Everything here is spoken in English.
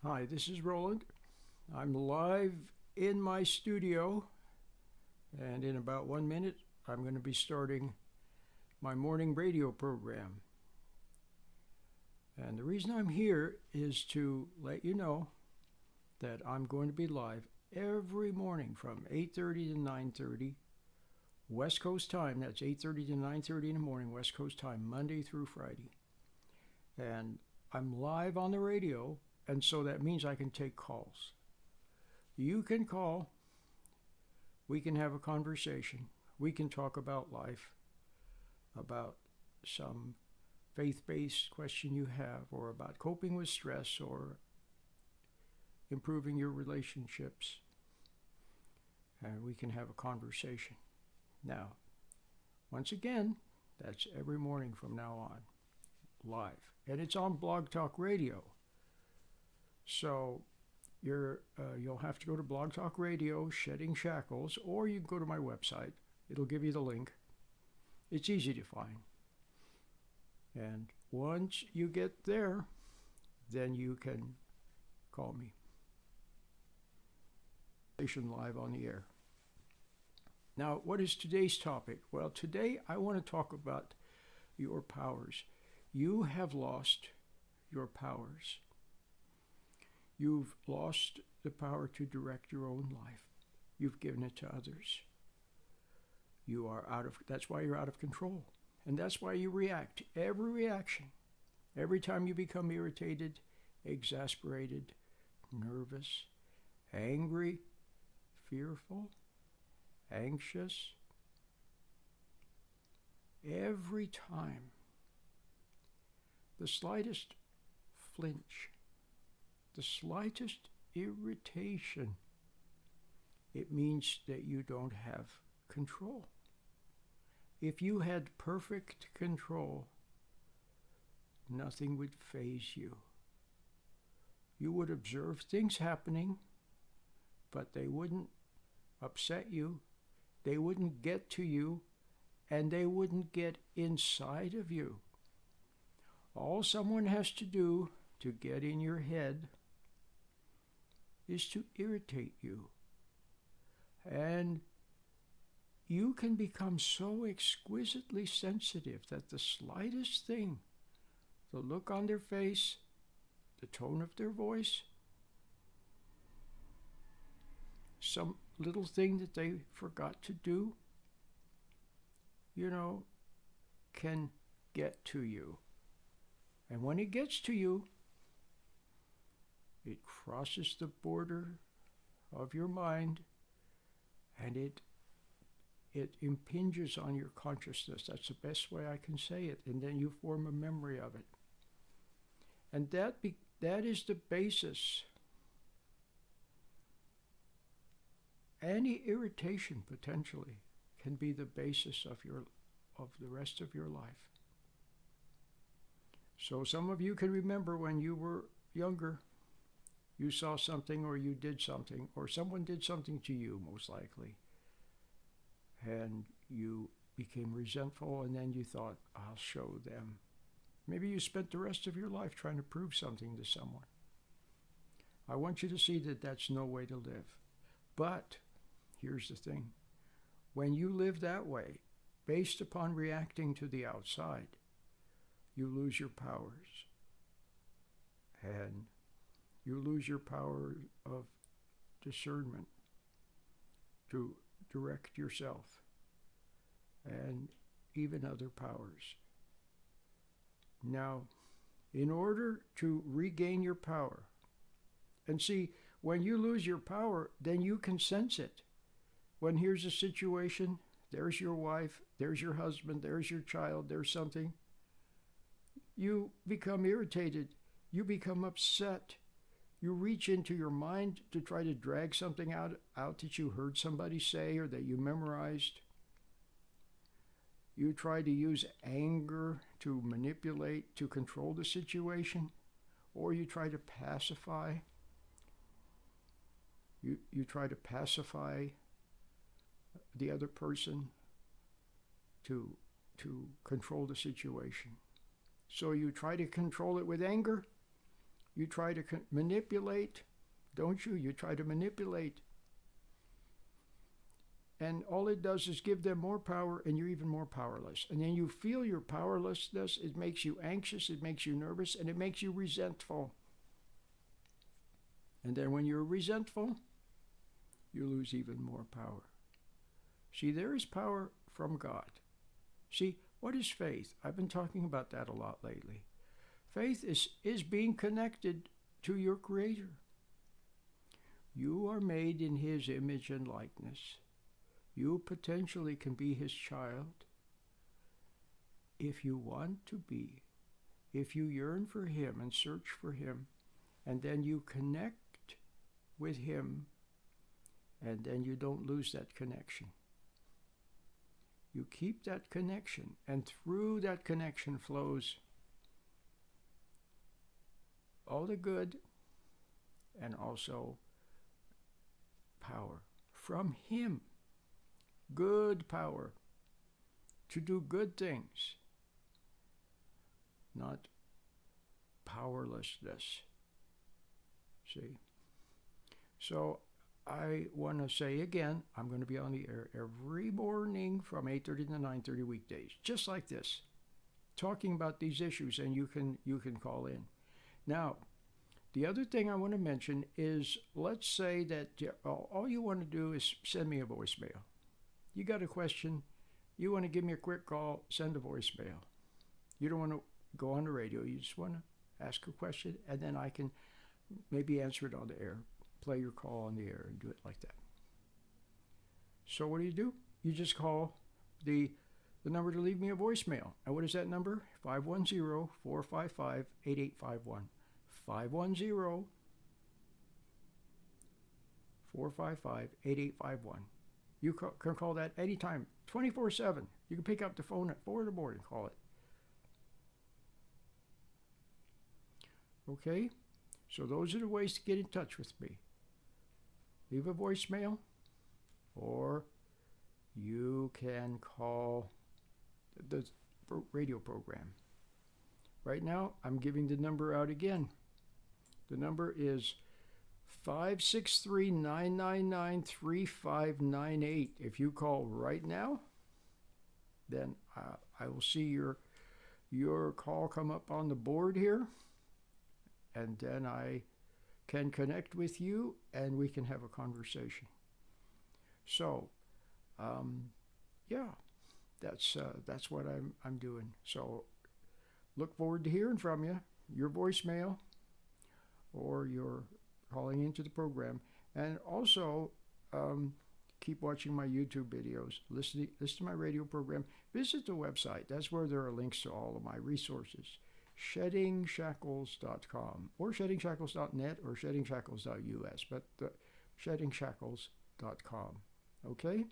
Hi, this is Roland. I'm live in my studio, and in about 1 minute, I'm going to be starting my morning radio program. And the reason I'm here is to let you know that I'm going to be live every morning from 8:30 to 9:30 West Coast time. That's 8:30 to 9:30 in the morning West Coast time, Monday through Friday. And I'm live on the radio, and so that means I can take calls. You can call, we can have a conversation, we can talk about life, about some faith based question you have, or about coping with stress, or improving your relationships, and we can have a conversation. Now, once again, that's every morning from now on, live. And it's on Blog Talk Radio. So you'll have to go to Blog Talk Radio, Shedding Shackles, or you can go to my website. It'll give you the link. It's easy to find. And once you get there, then you can call me. Live on the air. Now, what is today's topic? Well, today I want to talk about your powers. You have lost your powers. You've lost the power to direct your own life. You've given it to others. That's why you're out of control. And that's why you react. Every reaction, every time you become irritated, exasperated, nervous, angry, fearful, anxious, every time, the slightest flinch, the slightest irritation, it means that you don't have control. If you had perfect control, nothing would faze you. You would observe things happening, but they wouldn't upset you, they wouldn't get to you, and they wouldn't get inside of you. All someone has to do to get in your head is to irritate you. And you can become so exquisitely sensitive that the slightest thing, the look on their face, the tone of their voice, some little thing that they forgot to do, can get to you. And when it gets to you, it crosses the border of your mind, and it impinges on your consciousness. That's the best way I can say it. And then you form a memory of it. And that is the basis. Any irritation potentially can be the basis of the rest of your life. So some of you can remember when you were younger, you saw something or you did something, or someone did something to you, most likely, and you became resentful, and then you thought, I'll show them. Maybe you spent the rest of your life trying to prove something to someone. I want you to see that that's no way to live. But here's the thing. When you live that way, based upon reacting to the outside, you lose your powers. And you lose your power of discernment to direct yourself and even other powers. Now, in order to regain your power, and see, when you lose your power, then you can sense it. When here's a situation, there's your wife, there's your husband, there's your child, there's something, you become irritated, you become upset. You reach into your mind to try to drag something out that you heard somebody say or that you memorized. You try to use anger to manipulate, to control the situation, or you try to pacify. You try to pacify the other person to control the situation. So you try to control it with anger. You try to manipulate, don't you? You try to manipulate. And all it does is give them more power, and you're even more powerless. And then you feel your powerlessness. It makes you anxious, it makes you nervous, and it makes you resentful. And then when you're resentful, you lose even more power. See, there is power from God. See, what is faith? I've been talking about that a lot lately. Faith is being connected to your Creator. You are made in His image and likeness. You potentially can be His child if you want to be, if you yearn for Him and search for Him, and then you connect with Him, and then you don't lose that connection. You keep that connection, and through that connection flows all the good and also power from Him. Good power to do good things, not powerlessness. See? So I want to say again, I'm going to be on the air every morning from 8:30 to 9:30 weekdays, just like this, talking about these issues, and you can call in. Now, the other thing I want to mention is, let's say that all you want to do is send me a voicemail. You got a question, you want to give me a quick call, send a voicemail. You don't want to go on the radio, you just want to ask a question, and then I can maybe answer it on the air, play your call on the air, and do it like that. So what do? You just call the number to leave me a voicemail. And what is that number? 510-455-8851. 510-455-8851. You can call that anytime, 24/7. You can pick up the phone at 4 in the morning, call it. Okay? So those are the ways to get in touch with me. Leave a voicemail, or you can call the radio program. Right now, I'm giving the number out again. The number is 563-999-3598. If you call right now, then I will see your call come up on the board here, and then I can connect with you and we can have a conversation. So, yeah, that's what I'm doing. So, look forward to hearing from you. Your voicemail, or your calling into the program, and also keep watching my YouTube videos, listen to my radio program, visit the website. That's where there are links to all of my resources. SheddingShackles.com, or SheddingShackles.net, or SheddingShackles.us, but SheddingShackles.com. Okay?